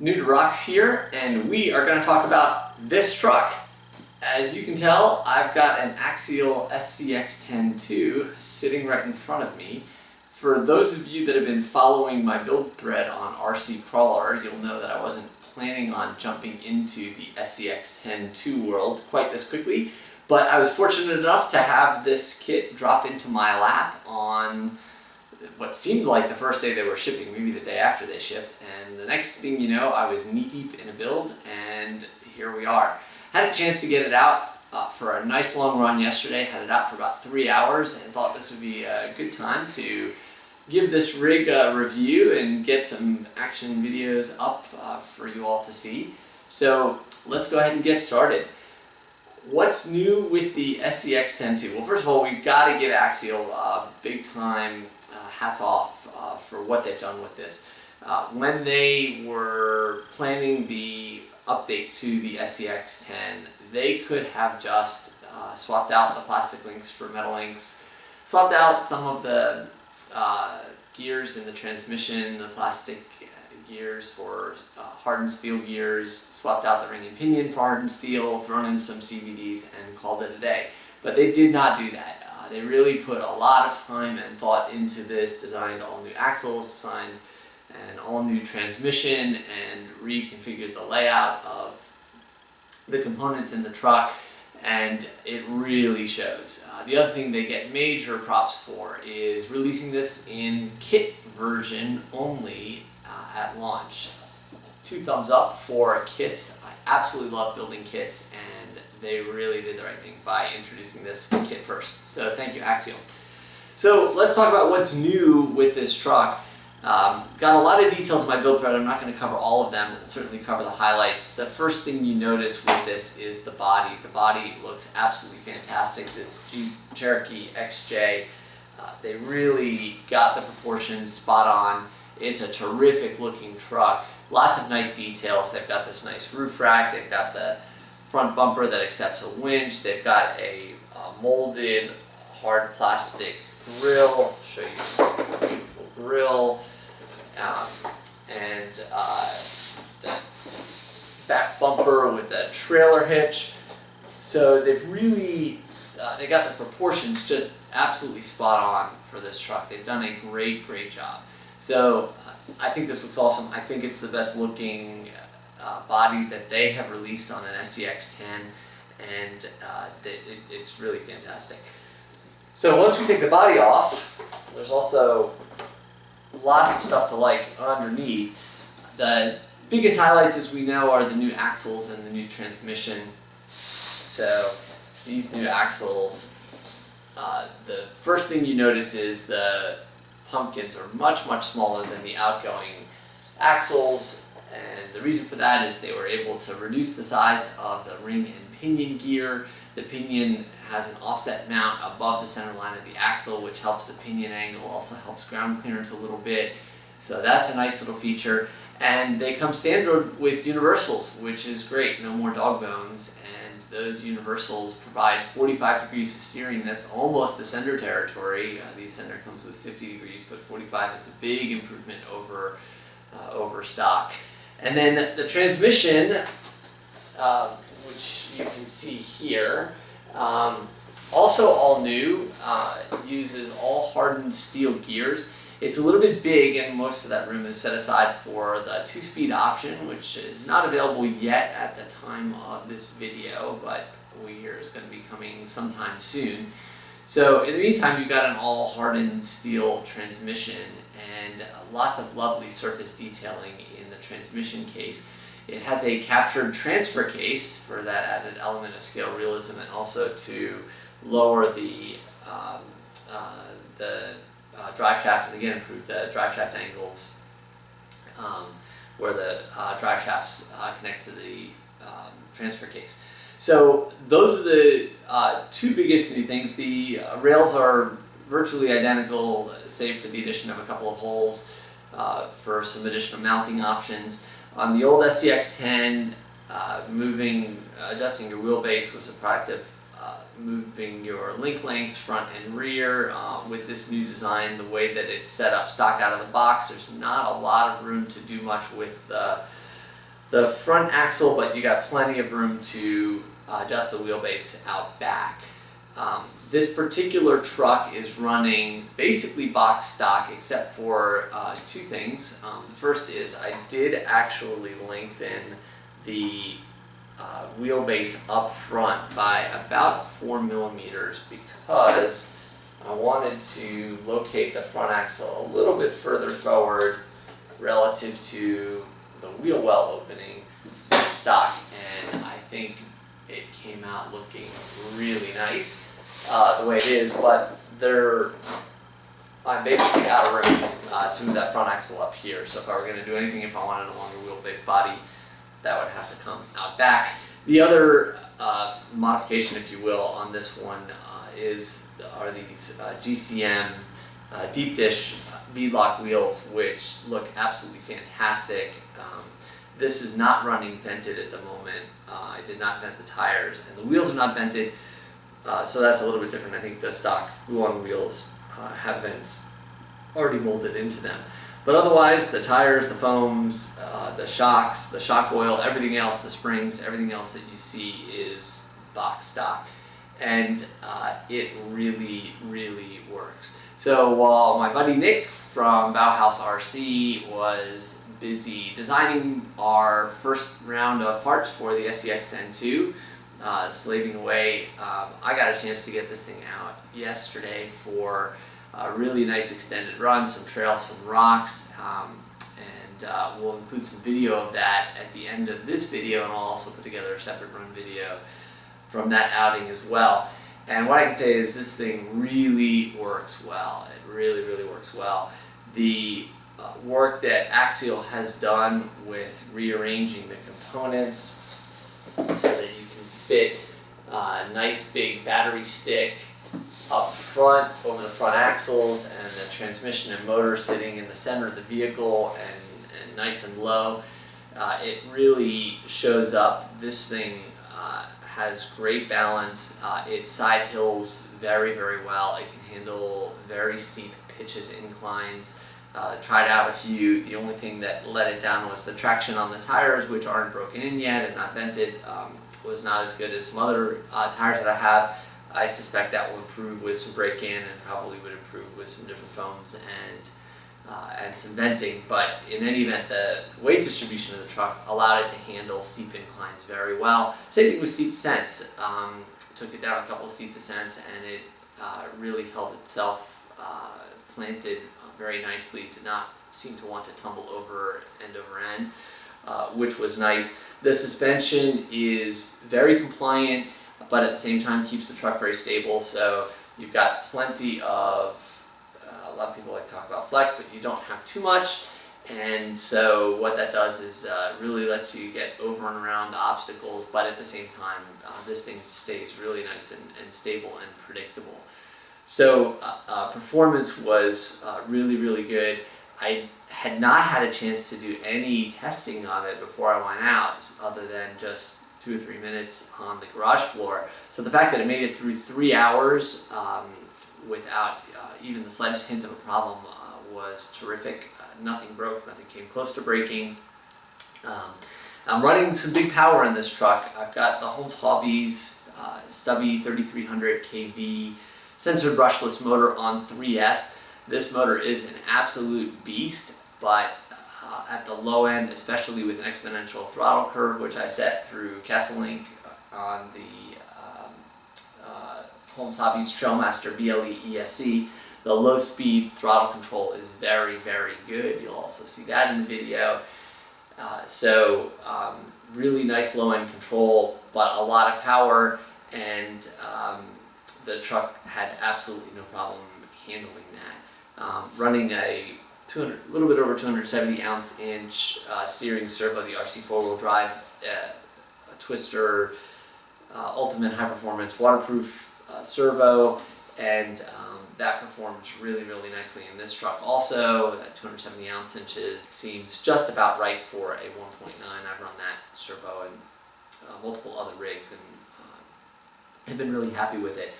new2rocks here, and we are going to talk about this truck. As you can tell, I've got an Axial SCX10 II sitting right in front of me. For those of you that have been following my build thread on RC Crawler, you'll know that I wasn't planning on jumping into the SCX10 II world quite this quickly, but I was fortunate enough to have this kit drop into my lap on what seemed like the first day they were shipping, maybe the day after they shipped, and the next thing you know, I was knee-deep in a build, and here we are. Had a chance to get it out for a nice long run yesterday, had it out for about 3 hours, and thought this would be a good time to give this rig a review and get some action videos up for you all to see. So let's go ahead and get started. What's new with the SCX10 II? Well, first of all, we've got to give Axial big time hats off for what they've done with this. When they were planning the update to the SCX10, they could have just swapped out the plastic links for metal links, swapped out some of the gears in the transmission, the plastic gears for hardened steel gears, swapped out the ring and pinion for hardened steel, thrown in some CVDs, and called it a day. But they did not do that. They really put a lot of time and thought into this, designed all new axles, designed an all new transmission, and reconfigured the layout of the components in the truck, and it really shows. The other thing they get major props for is releasing this in kit version only at launch. 2 thumbs up for kits. I absolutely love building kits, and they really did the right thing by introducing this kit first. So thank you, Axial. So let's talk about what's new with this truck. Got a lot of details in my build thread. I'm not going to cover all of them. We'll certainly cover the highlights. The first thing you notice with this is the body. The body looks absolutely fantastic. This Jeep Cherokee XJ, they really got the proportions spot on. It's a terrific looking truck. Lots of nice details. They've got this nice roof rack. They've got the front bumper that accepts a winch. They've got a molded hard plastic grille. I'll show you this beautiful grille. And that back bumper with a trailer hitch. So they've really, they got the proportions just absolutely spot on for this truck. They've done a great job. So I think this looks awesome. I think it's the best looking body that they have released on an SCX10, and it's really fantastic. So once we take the body off, there's also lots of stuff to like underneath. The biggest highlights, as we know, are the new axles and the new transmission. So these new axles, the first thing you notice is the pumpkins are much smaller than the outgoing axles, and the reason for that is they were able to reduce the size of the ring and pinion gear. The pinion has an offset mount above the center line of the axle, which helps the pinion angle, also helps ground clearance a little bit. So that's a nice little feature. And they come standard with universals, which is great, no more dog bones. And those universals provide 45 degrees of steering. That's almost Ascender territory. The Ascender comes with 50 degrees, but 45 is a big improvement over stock. And then the transmission, which you can see here, also all new, uses all hardened steel gears. It's a little bit big, and most of that room is set aside for the 2-speed option, which is not available yet at the time of this video, but we hear is going to be coming sometime soon. So in the meantime, you've got an all hardened steel transmission and lots of lovely surface detailing in the transmission case. It has a captured transfer case for that added element of scale realism, and also to lower the drive shaft, and again improve the drive shaft angles where the drive shafts connect to the transfer case. So those are the 2 biggest new things. The rails are virtually identical, save for the addition of a couple of holes for some additional mounting options. On the old SCX10, adjusting your wheelbase was a product of moving your link lengths front and rear. With this new design, the way that it's set up stock out of the box, there's not a lot of room to do much with the front axle, but you got plenty of room to adjust the wheelbase out back. This particular truck is running basically box stock except for two things. The first is I did actually lengthen the wheelbase up front by about 4 millimeters because I wanted to locate the front axle a little bit further forward relative to the wheel well opening in stock, and I think it came out looking really nice the way it is, but I'm basically out of room to move that front axle up here, so if I were going to do anything, if I wanted a longer wheelbase body, that would have to come out back. The other modification, if you will, on this one are these GCM Deep Dish beadlock wheels, which look absolutely fantastic. This is not running vented at the moment. I did not vent the tires, and the wheels are not vented, so that's a little bit different. I think the stock glue-on wheels have vents already molded into them. But otherwise, the tires, the foams, the shocks, the shock oil, everything else, the springs, everything else that you see is box stock. And it really, really works. So while my buddy Nick from Helios RC was busy designing our first round of parts for the SCX10 II, slaving away, I got a chance to get this thing out yesterday for a really nice extended run, some trails, some rocks, and we'll include some video of that at the end of this video, and I'll also put together a separate run video from that outing as well. And what I can say is this thing really works well. It really, really works well. The work that Axial has done with rearranging the components so that you can fit a nice big battery stick up front over the front axles, and the transmission and motor sitting in the center of the vehicle and nice and low. It really shows up. This thing has great balance. It side hills very, very well. It can handle very steep pitches, inclines. Tried out a few. The only thing that let it down was the traction on the tires, which aren't broken in yet and not vented. Was not as good as some other tires that I have. I suspect that will improve with some break-in, and probably would improve with some different foams and some venting. But in any event, the weight distribution of the truck allowed it to handle steep inclines very well. Same thing with steep descents. Took it down a couple steep descents, and it really held itself planted very nicely. Did not seem to want to tumble over end, which was nice. The suspension is very compliant, but at the same time keeps the truck very stable. So you've got plenty of, a lot of people like to talk about flex, but you don't have too much. And so what that does is really lets you get over and around obstacles, but at the same time, this thing stays really nice and stable and predictable. So performance was really, really good. I had not had a chance to do any testing of it before I went out, other than just 2 or 3 minutes on the garage floor. So the fact that it made it through 3 hours without even the slightest hint of a problem was terrific. Nothing broke, nothing came close to breaking. I'm running some big power in this truck. I've got the Holmes Hobbies Stubby 3300 kV sensor brushless motor on 3S. This motor is an absolute beast, but at the low end, especially with an exponential throttle curve, which I set through CastleLink on the Holmes Hobbies Trailmaster BLE ESC, the low speed throttle control is very, very good. You'll also see that in the video. Really nice low end control, but a lot of power, and the truck had absolutely no problem handling that. Running a little bit over 270 ounce-inch steering servo, the RC four-wheel drive, a twister, ultimate high-performance waterproof servo, and that performs really, really nicely in this truck. Also, that 270 ounce-inches seems just about right for a 1.9. I've run that servo in multiple other rigs and have been really happy with it.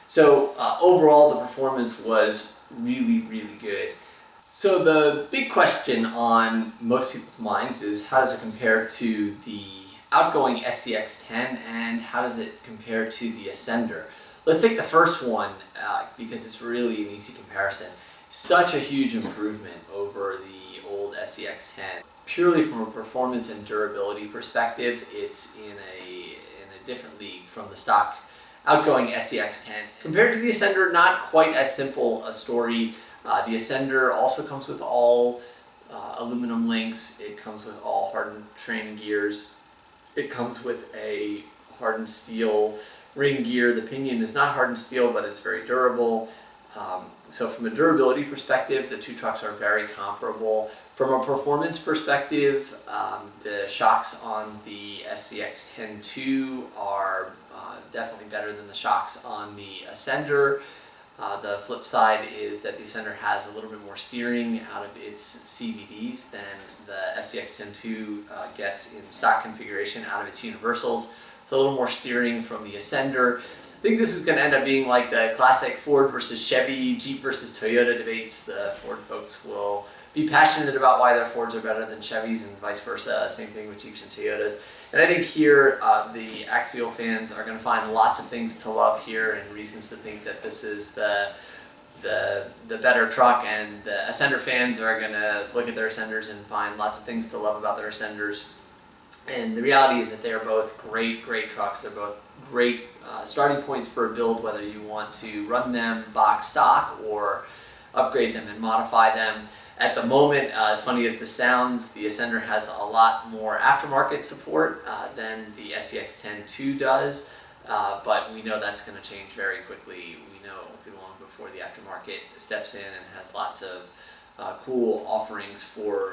So overall, the performance was really, really good. So the big question on most people's minds is, how does it compare to the outgoing SCX10 and how does it compare to the Ascender? Let's take the first one because it's really an easy comparison. Such a huge improvement over the old SCX10. Purely from a performance and durability perspective, it's in a different league from the stock outgoing SCX10. Compared to the Ascender, not quite as simple a story. The Ascender also comes with all aluminum links. It comes with all hardened training gears. It comes with a hardened steel ring gear. The pinion is not hardened steel, but it's very durable. So from a durability perspective, the two trucks are very comparable. From a performance perspective, the shocks on the SCX10 II are definitely better than the shocks on the Ascender. The flip side is that the Ascender has a little bit more steering out of its CVDs than the SCX10 II gets in stock configuration out of its universals. So a little more steering from the Ascender. I think this is going to end up being like the classic Ford versus Chevy, Jeep versus Toyota debates. The Ford folks will be passionate about why their Fords are better than Chevys and vice versa. Same thing with Jeeps and Toyotas. And I think here the Axial fans are going to find lots of things to love here and reasons to think that this is the better truck, and the Ascender fans are going to look at their Ascenders and find lots of things to love about their Ascenders. And the reality is that they are both great trucks. They're both great starting points for a build, whether you want to run them box stock or upgrade them and modify them. At the moment, as funny as this sounds, the Ascender has a lot more aftermarket support than the SCX10 II does, but we know that's going to change very quickly. We know it'll be long before the aftermarket steps in and has lots of cool offerings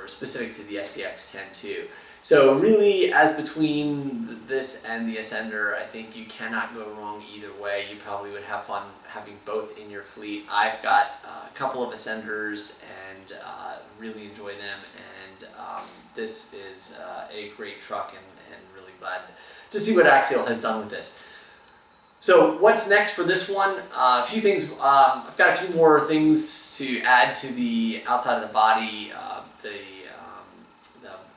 specific to the SCX10 II. So really, as between this and the Ascender, I think you cannot go wrong either way. You probably would have fun having both in your fleet. I've got a couple of Ascenders and really enjoy them, and this is a great truck, and really glad to see what Axial has done with this. So what's next for this one? A few things. I've got a few more things to add to the outside of the body. The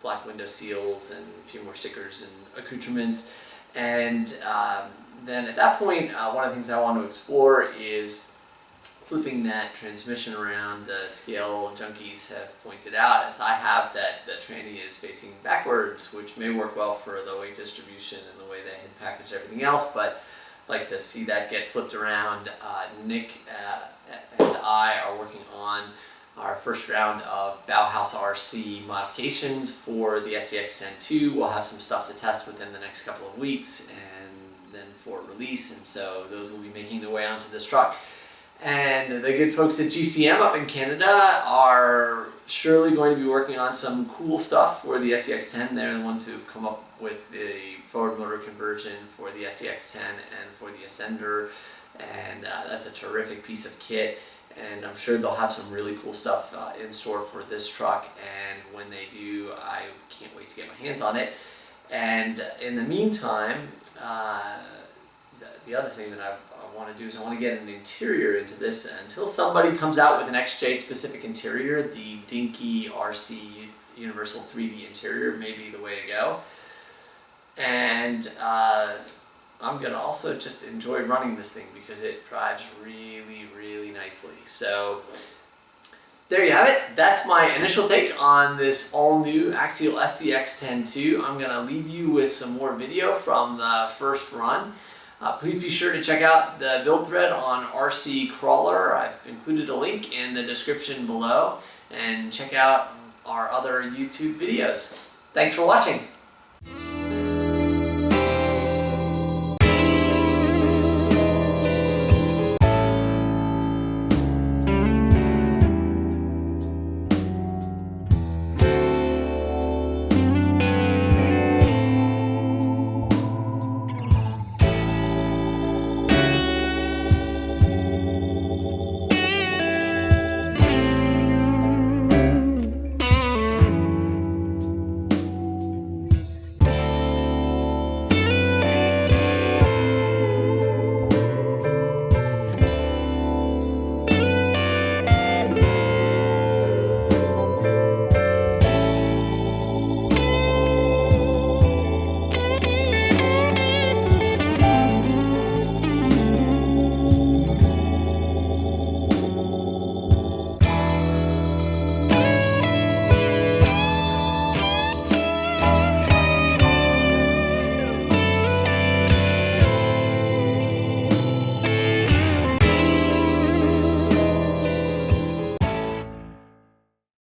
black window seals and a few more stickers and accoutrements. And then at that point, one of the things I want to explore is flipping that transmission around. The scale junkies have pointed out, as I have, that the tranny is facing backwards, which may work well for the weight distribution and the way they had packaged everything else, but I'd like to see that get flipped around. Nick and I are working on our first round of Helios RC modifications for the SCX10 II. We'll have some stuff to test within the next couple of weeks and then for release, and so those will be making their way onto this truck. And the good folks at GCM up in Canada are surely going to be working on some cool stuff for the SCX10. They're the ones who have come up with the forward motor conversion for the SCX10 and for the Ascender, and that's a terrific piece of kit. And I'm sure they'll have some really cool stuff in store for this truck, and when they do, I can't wait to get my hands on it. And in the meantime, the other thing that I want to do is I want to get an interior into this. Until somebody comes out with an XJ specific interior, the dinky RC Universal 3D interior may be the way to go. And I'm going to also just enjoy running this thing because it drives really nicely. So there you have it. That's my initial take on this all-new Axial SCX10 II. I'm going to leave you with some more video from the first run. Please be sure to check out the build thread on RC Crawler. I've included a link in the description below, and check out our other YouTube videos. Thanks for watching.